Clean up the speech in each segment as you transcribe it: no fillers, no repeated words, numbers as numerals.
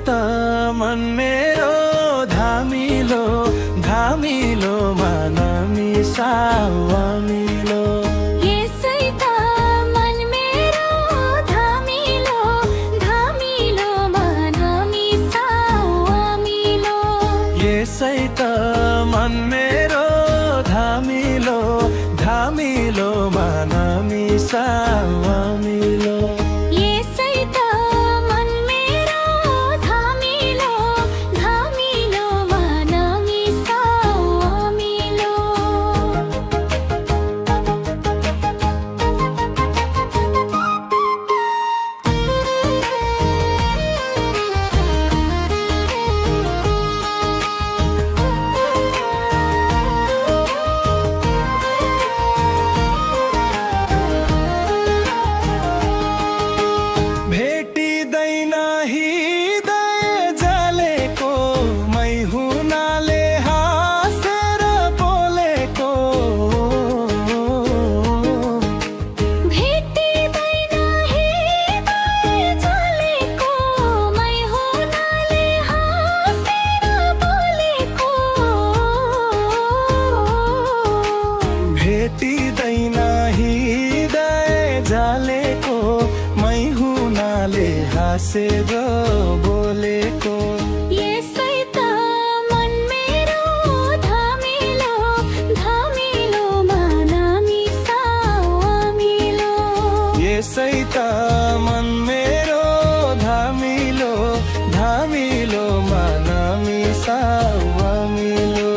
त मन मेरो धामिलो धामिलो मानमी सावामिलो यसै त मन मेरो धामिलो धामिलो मानमी सावामिलो यसै त मन मेरो धामिलो धामिलो मानमी सावामिलो भेटिँदैन हृदय जलेको मै हुनाले हाँसेर बोलेको यसै त मन मेरो धामिलो धामिलो मानमी सावामिलो यसै त मन मेरो धामिलो धामिलो मानमी सावामिलो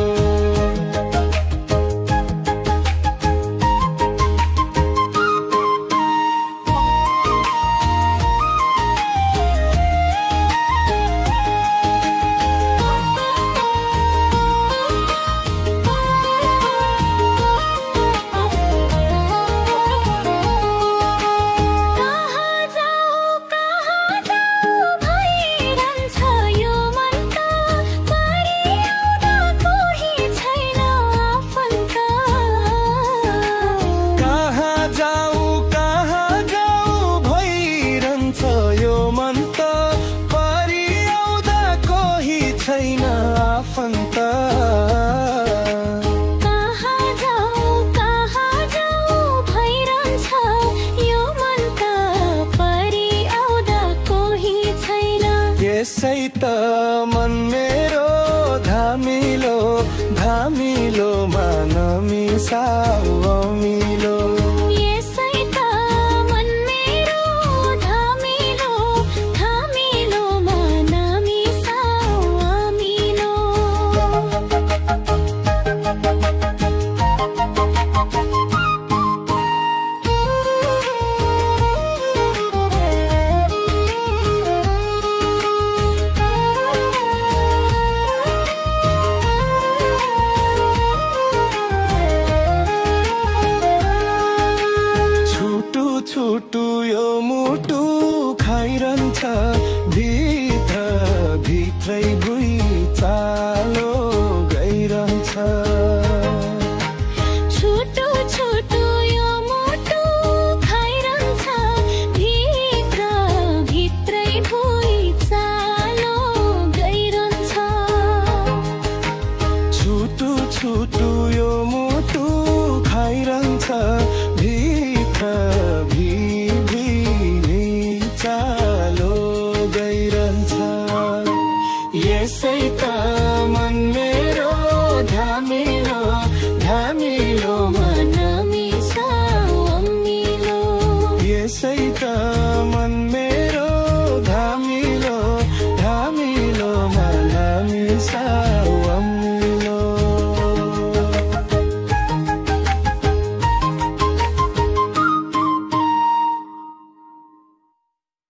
छैन आफन्त कहाँ जाऊ भइरहन्छ यो मन त परि आउँदा कोही छैन यसै त मन मेरो धामिलो धामिलो मानमी सावामिलो छुटु यो मुटु खाइरहन्छ भित्र भित्रै भुइँचालो गइरहन्छ छुटु छुटु यो मुटु खाइरहन्छ भित्र भित्रै भुइँचालो गइरहन्छ छुटु छुटु यो मुटु खाइरहन्छ भित्र भिचा